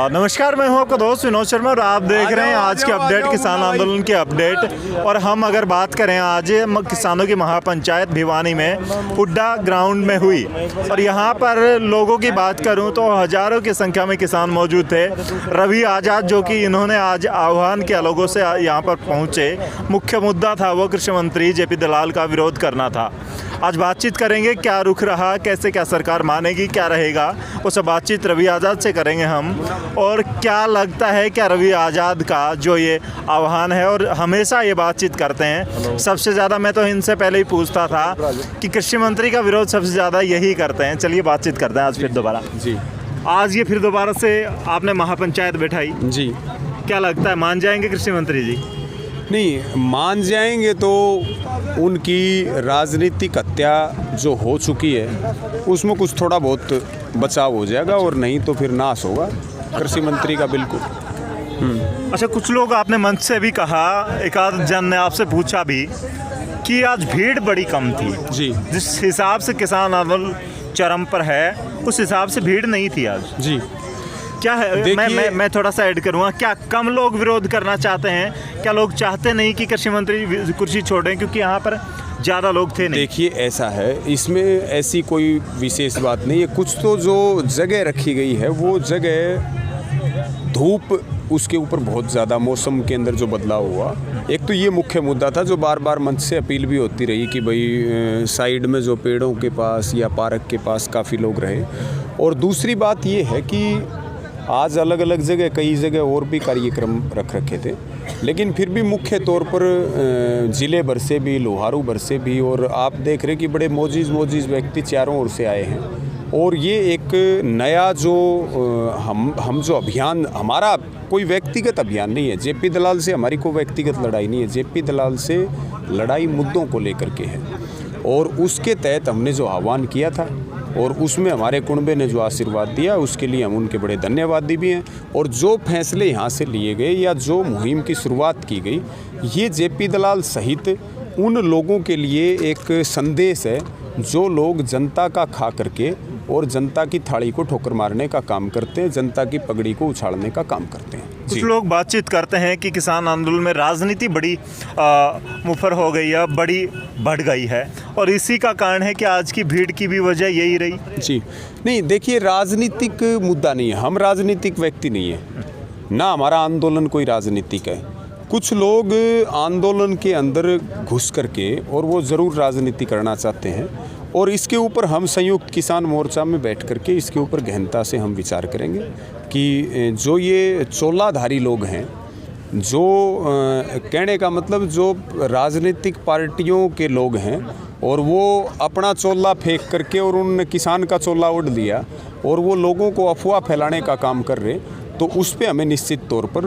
नमस्कार, मैं हूं आपका दोस्त विनोद शर्मा और आप देख रहे हैं आज के अपडेट किसान आंदोलन के अपडेट। और हम अगर बात करें, आज किसानों की महापंचायत भिवानी में हुड्डा ग्राउंड में हुई और यहां पर लोगों की बात करूं तो हज़ारों की संख्या में किसान मौजूद थे। रवि आज़ाद जो कि इन्होंने आज आह्वान किया लोगों से यहां पर पहुंचे, मुख्य मुद्दा था वो कृषि मंत्री जेपी दलाल का विरोध करना था। आज बातचीत करेंगे क्या रुख रहा, कैसे क्या सरकार मानेगी, क्या रहेगा, वो सब बातचीत रवि आज़ाद से करेंगे हम। और क्या लगता है क्या रवि आज़ाद का जो ये आह्वान है, और हमेशा ये बातचीत करते हैं, सबसे ज़्यादा मैं तो इनसे पहले ही पूछता था कि कृषि मंत्री का विरोध सबसे ज़्यादा यही करते हैं। चलिए बातचीत करते हैं आज फिर दोबारा। जी, आज ये फिर दोबारा से आपने महापंचायत बैठाई जी, क्या लगता है मान जाएंगे कृषि मंत्री जी? नहीं मान जाएंगे तो उनकी राजनीतिक हत्या जो हो चुकी है उसमें कुछ थोड़ा बहुत बचाव हो जाएगा, और नहीं तो फिर नाश होगा कृषि मंत्री का बिल्कुल। अच्छा, कुछ लोग आपने मंच से भी कहा, एक आध जन ने आपसे पूछा भी कि आज भीड़ बड़ी कम थी। जी, जिस हिसाब से किसान आंदोलन चरम पर है उस हिसाब से भीड़ नहीं थी आज। जी, क्या है, मैं थोड़ा सा ऐड करूँगा, क्या कम लोग विरोध करना चाहते हैं? क्या लोग चाहते नहीं कि कृषि मंत्री कुर्सी छोड़ें क्योंकि यहाँ पर ज़्यादा लोग थे नहीं? देखिए ऐसा है, इसमें ऐसी कोई विशेष बात नहीं है। कुछ तो जो जगह रखी गई है वो जगह धूप उसके ऊपर बहुत ज़्यादा मौसम के अंदर जो बदलाव हुआ, एक तो ये मुख्य मुद्दा था जो बार बार मंच से अपील भी होती रही कि भाई साइड में जो पेड़ों के पास या पार्क के पास काफ़ी लोग रहे। और दूसरी बात ये है कि आज अलग अलग जगह कई जगह और भी कार्यक्रम रख रखे थे, लेकिन फिर भी मुख्य तौर पर ज़िले भर से भी, लोहारू भर से भी, और आप देख रहे कि बड़े मोजीज़ व्यक्ति चारों ओर से आए हैं। और ये एक नया जो हम जो अभियान, हमारा कोई व्यक्तिगत अभियान नहीं है, जेपी दलाल से हमारी कोई व्यक्तिगत लड़ाई नहीं है, जेपी दलाल से लड़ाई मुद्दों को लेकर के है। और उसके तहत हमने जो आह्वान किया था और उसमें हमारे कुनबे ने जो आशीर्वाद दिया उसके लिए हम उनके बड़े धन्यवादी भी हैं। और जो फैसले यहाँ से लिए गए या जो मुहिम की शुरुआत की गई, ये जेपी दलाल सहित उन लोगों के लिए एक संदेश है जो लोग जनता का खा करके और जनता की थाली को ठोकर मारने का काम करते हैं, जनता की पगड़ी को उछालने का काम करते हैं। कुछ लोग बातचीत करते हैं कि किसान आंदोलन में राजनीति बड़ी मुफर हो गई है, बड़ी बढ़ गई है, और इसी का कारण है कि आज की भीड़ की भी वजह यही रही। जी, नहीं देखिए, राजनीतिक मुद्दा नहीं है, हम राजनीतिक व्यक्ति नहीं है ना, हमारा आंदोलन कोई राजनीतिक है। कुछ लोग आंदोलन के अंदर घुस करके और वो ज़रूर राजनीति करना चाहते हैं, और इसके ऊपर हम संयुक्त किसान मोर्चा में बैठ करके इसके ऊपर गहनता से हम विचार करेंगे कि जो ये चोलाधारी लोग हैं, जो कहने का मतलब जो राजनीतिक पार्टियों के लोग हैं, और वो अपना चोला फेंक करके और उन्होंने किसान का चोला उड़ दिया और वो लोगों को अफवाह फैलाने का काम कर रहे, तो उस पे हमें निश्चित तौर पर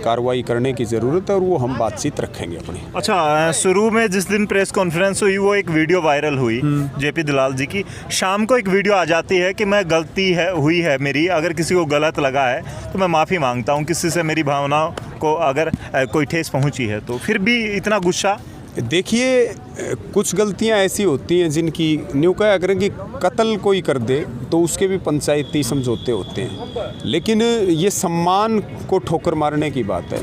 कार्रवाई करने की ज़रूरत है, और वो हम बातचीत रखेंगे अपनी। अच्छा, शुरू में जिस दिन प्रेस कॉन्फ्रेंस हुई वो एक वीडियो वायरल हुई जेपी दलाल जी की, शाम को एक वीडियो आ जाती है कि मैं गलती हुई है मेरी, अगर किसी को गलत लगा है तो मैं माफ़ी मांगता हूँ, किसी से मेरी भावनाओं को अगर कोई ठेस पहुँची है तो। फिर भी इतना गुस्सा? देखिए, कुछ गलतियां ऐसी होती हैं जिनकी न्यू कहा अगर कि कत्ल कोई कर दे तो उसके भी पंचायती समझौते होते हैं, लेकिन ये सम्मान को ठोकर मारने की बात है।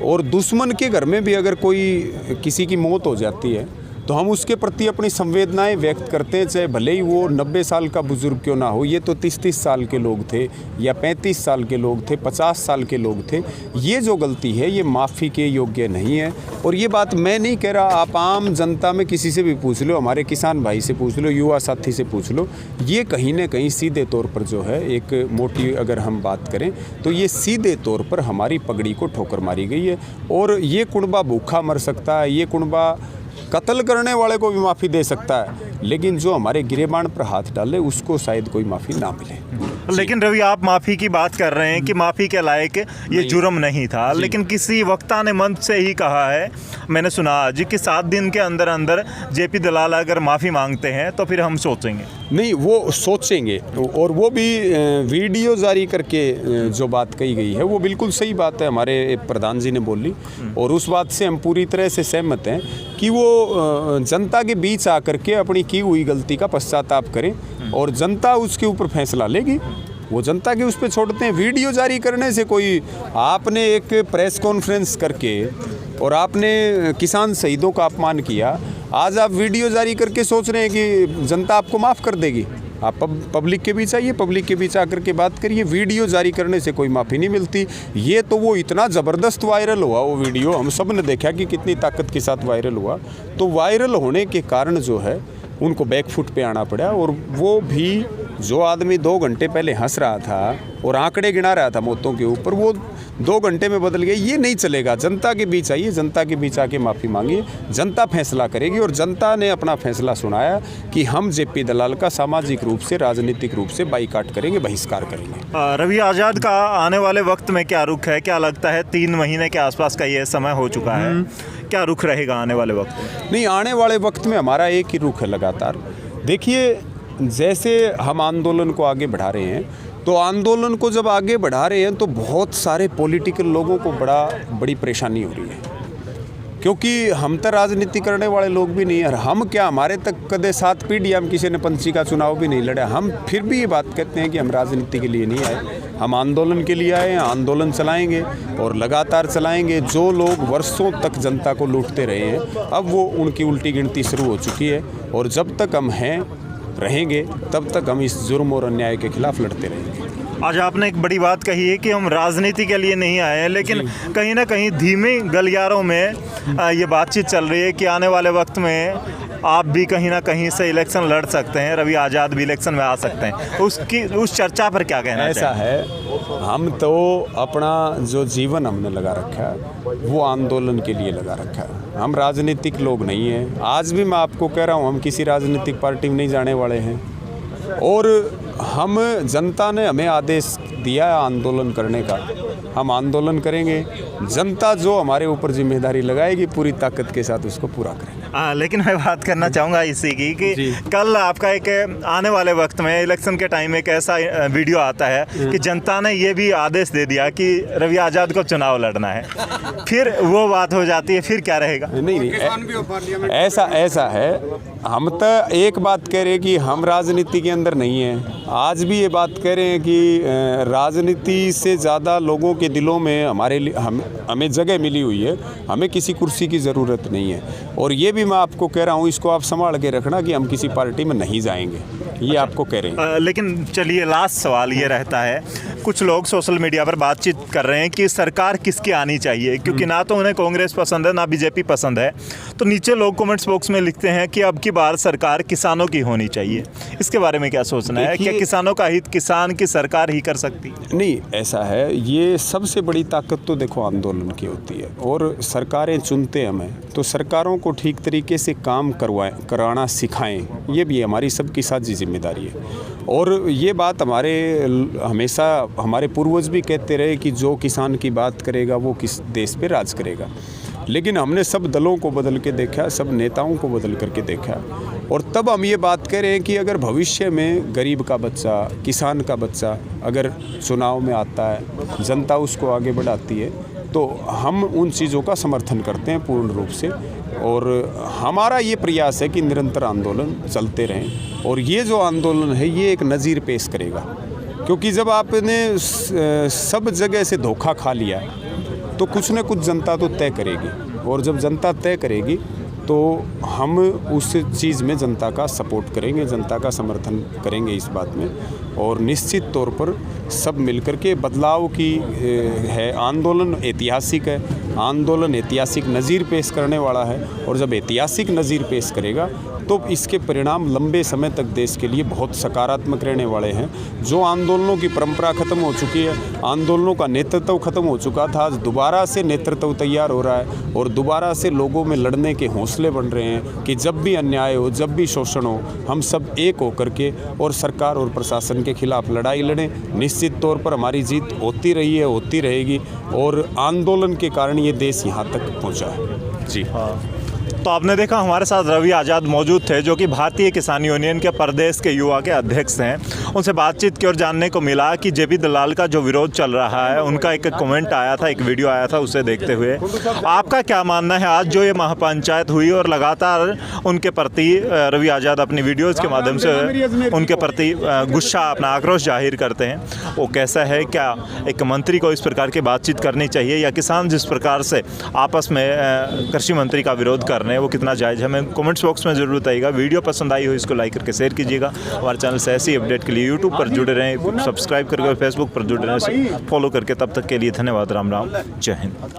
और दुश्मन के घर में भी अगर कोई किसी की मौत हो जाती है तो हम उसके प्रति अपनी संवेदनाएं व्यक्त करते हैं, चाहे भले ही वो 90 साल का बुजुर्ग क्यों ना हो। ये तो 30-30 साल के लोग थे या 35 साल के लोग थे, 50 साल के लोग थे। ये जो गलती है ये माफ़ी के योग्य नहीं है। और ये बात मैं नहीं कह रहा, आप आम जनता में किसी से भी पूछ लो, हमारे किसान भाई से पूछ लो, युवा साथी से पूछ लो, ये कहीं ना कहीं सीधे तौर पर जो है एक मोटी अगर हम बात करें तो ये सीधे तौर पर हमारी पगड़ी को ठोकर मारी गई है। और ये कुनबा भूखा मर सकता है, ये कुनबा कत्ल करने वाले को भी माफ़ी दे सकता है, लेकिन जो हमारे गिरेबान पर हाथ डाले उसको शायद कोई माफ़ी ना मिले। लेकिन रवि, आप माफ़ी की बात कर रहे हैं कि माफ़ी के लायक ये जुर्म नहीं था, लेकिन किसी वक्ता ने मंच से ही कहा है, मैंने सुना आज, कि 7 दिन के अंदर अंदर जेपी दलाल अगर माफ़ी मांगते हैं तो फिर हम सोचेंगे। नहीं, वो सोचेंगे, और वो भी वीडियो जारी करके जो बात कही गई है वो बिल्कुल सही बात है, हमारे प्रधान जी ने बोली, और उस बात से हम पूरी तरह से सहमत हैं कि वो जनता के बीच आकर के अपनी की हुई गलती का पश्चाताप करें और जनता उसके ऊपर फैसला लेगी। वो जनता के उस पर छोड़ते हैं। वीडियो जारी करने से कोई, आपने एक प्रेस कॉन्फ्रेंस करके और आपने किसान शहीदों का अपमान किया, आज आप वीडियो जारी करके सोच रहे हैं कि जनता आपको माफ़ कर देगी। आप पब्लिक के बीच आइए, पब्लिक के बीच आकर के बात करिए। वीडियो जारी करने से कोई माफ़ी नहीं मिलती। ये तो वो इतना ज़बरदस्त वायरल हुआ वो वीडियो, हम सब ने देखा कि कितनी ताकत के साथ वायरल हुआ। तो वायरल होने के कारण जो है उनको बैकफुट पे आना पड़ा, और वो भी जो आदमी 2 घंटे पहले हंस रहा था और आंकड़े गिना रहा था मौतों के ऊपर, वो 2 घंटे में बदल गया। ये नहीं चलेगा। जनता के बीच आइए, जनता के बीच आके माफ़ी मांगिए, जनता फैसला करेगी। और जनता ने अपना फैसला सुनाया कि हम जेपी दलाल का सामाजिक रूप से, राजनीतिक रूप से बाईकाट करेंगे, बहिष्कार करेंगे। रवि आज़ाद का आने वाले वक्त में क्या रुख है, क्या लगता है? 3 महीने के आसपास का ये समय हो चुका है, क्या रुख रहेगा आने वाले वक्त में? नहीं, आने वाले वक्त में हमारा एक ही रुख है लगातार। देखिए, जैसे हम आंदोलन को आगे बढ़ा रहे हैं, तो आंदोलन को जब आगे बढ़ा रहे हैं तो बहुत सारे पॉलिटिकल लोगों को बड़ी परेशानी हो रही है, क्योंकि हम तो राजनीति करने वाले लोग भी नहीं है। हम क्या, हमारे तक कदे 7 पीढ़ी हम किसी ने पंची का चुनाव भी नहीं लड़ा। हम फिर भी ये बात कहते हैं कि हम राजनीति के लिए नहीं आए, हम आंदोलन के लिए आए हैं। आंदोलन चलाएंगे और लगातार चलाएंगे। जो लोग वर्षों तक जनता को लूटते रहे हैं, अब वो उनकी उल्टी गिनती शुरू हो चुकी है। और जब तक हम रहेंगे तब तक हम इस जुर्म और अन्याय के खिलाफ लड़ते रहेंगे। आज आपने एक बड़ी बात कही है कि हम राजनीति के लिए नहीं आए हैं, लेकिन कहीं ना कहीं धीमे गलियारों में ये बातचीत चल रही है कि आने वाले वक्त में आप भी कहीं ना कहीं से इलेक्शन लड़ सकते हैं, रवि आज़ाद भी इलेक्शन में आ सकते हैं। उस चर्चा पर क्या कहना ऐसा है, हम तो अपना जो जीवन हमने लगा रखा है वो आंदोलन के लिए लगा रखा है। हम राजनीतिक लोग नहीं हैं। आज भी मैं आपको कह रहा हूँ, हम किसी राजनीतिक पार्टी में नहीं जाने वाले हैं। और हम, जनता ने हमें आदेश दिया है आंदोलन करने का, हम आंदोलन करेंगे। जनता जो हमारे ऊपर जिम्मेदारी लगाएगी, पूरी ताकत के साथ उसको पूरा करेंगे। लेकिन मैं बात करना चाहूँगा इसी की कि कल आपका एक आने वाले वक्त में इलेक्शन के टाइम एक ऐसा वीडियो आता है कि जनता ने ये भी आदेश दे दिया कि रवि आज़ाद को चुनाव लड़ना है, फिर वो बात हो जाती है, फिर क्या रहेगा? नहीं, ऐसा है। हम तो एक बात कह रहे हैं कि हम राजनीति के अंदर नहीं हैं। आज भी ये बात कह रहे हैं कि राजनीति से ज़्यादा लोगों के दिलों में हमें जगह मिली हुई है, हमें किसी कुर्सी की ज़रूरत नहीं है। और ये भी मैं आपको कह रहा हूँ, इसको आप संभाल के रखना कि हम किसी पार्टी में नहीं जाएंगे, ये आपको कह रहे हैं। लेकिन चलिए, लास्ट सवाल ये रहता है, कुछ लोग सोशल मीडिया पर बातचीत कर रहे हैं कि सरकार किसकी आनी चाहिए, क्योंकि ना तो उन्हें कांग्रेस पसंद है ना बीजेपी पसंद है। तो नीचे लोग कमेंट्स बॉक्स में लिखते हैं कि अब की बार सरकार किसानों की होनी चाहिए। इसके बारे में क्या सोचना है? क्या किसानों का हित किसान की सरकार ही कर सकती? नहीं, ऐसा है, ये सबसे बड़ी ताकत तो देखो आंदोलन की होती है। और सरकारें चुनते हमें, तो सरकारों को ठीक तरीके से काम कराना सिखाएं, ये भी हमारी सबकी साझी जिम्मेदारी है। और ये बात हमेशा हमारे पूर्वज भी कहते रहे कि जो किसान की बात करेगा वो किस देश पे राज करेगा। लेकिन हमने सब दलों को बदल के देखा, सब नेताओं को बदल करके देखा, और तब हम ये बात कह रहे हैं कि अगर भविष्य में गरीब का बच्चा, किसान का बच्चा अगर चुनाव में आता है, जनता उसको आगे बढ़ाती है, तो हम उन चीज़ों का समर्थन करते हैं पूर्ण रूप से। और हमारा ये प्रयास है कि निरंतर आंदोलन चलते रहें। और ये जो आंदोलन है ये एक नज़ीर पेश करेगा, क्योंकि जब आपने सब जगह से धोखा खा लिया तो कुछ न कुछ जनता तो तय करेगी, और जब जनता तय करेगी तो हम उस चीज़ में जनता का सपोर्ट करेंगे, जनता का समर्थन करेंगे इस बात में। और निश्चित तौर पर सब मिलकर के बदलाव की है। आंदोलन ऐतिहासिक है, आंदोलन ऐतिहासिक नज़ीर पेश करने वाला है, और जब ऐतिहासिक नज़ीर पेश करेगा तो इसके परिणाम लंबे समय तक देश के लिए बहुत सकारात्मक रहने वाले हैं। जो आंदोलनों की परंपरा खत्म हो चुकी है, आंदोलनों का नेतृत्व खत्म हो चुका था, आज दोबारा से नेतृत्व तैयार हो रहा है, और दोबारा से लोगों में लड़ने के हौसले बन रहे हैं कि जब भी अन्याय हो, जब भी शोषण हो, हम सब एक होकर के और सरकार और प्रशासन के खिलाफ लड़ाई लड़ें। निश्चित तौर पर हमारी जीत होती रही है, होती रहेगी, और आंदोलन के कारण ये देश यहाँ तक पहुँचा है। जी हाँ। तो आपने देखा हमारे साथ रवि आज़ाद मौजूद थे, जो कि भारतीय किसान यूनियन के प्रदेश के युवा के अध्यक्ष हैं। उनसे बातचीत की और जानने को मिला कि जेपी दलाल का जो विरोध चल रहा है, उनका एक कमेंट आया था, एक वीडियो आया था, उसे देखते हुए आपका क्या मानना है आज जो ये महापंचायत हुई और लगातार उनके प्रति रवि आज़ाद अपनी वीडियोज़ के माध्यम से उनके प्रति गुस्सा, अपना आक्रोश जाहिर करते हैं, वो कैसा है? क्या एक मंत्री को इस प्रकार की बातचीत करनी चाहिए, या किसान जिस प्रकार से आपस में कृषि मंत्री का विरोध कर रहे हैं वो कितना जायज़ है? हमें कमेंट्स बॉक्स में ज़रूर बताइएगा। वीडियो पसंद आई हो इसको लाइक करके शेयर कीजिएगा। हमारे चैनल से ऐसी अपडेट के लिए यूट्यूब पर जुड़े रहें, सब्सक्राइब करके, फेसबुक पर जुड़े रहें, फॉलो करके। तब तक के लिए धन्यवाद। राम राम, जय हिंद।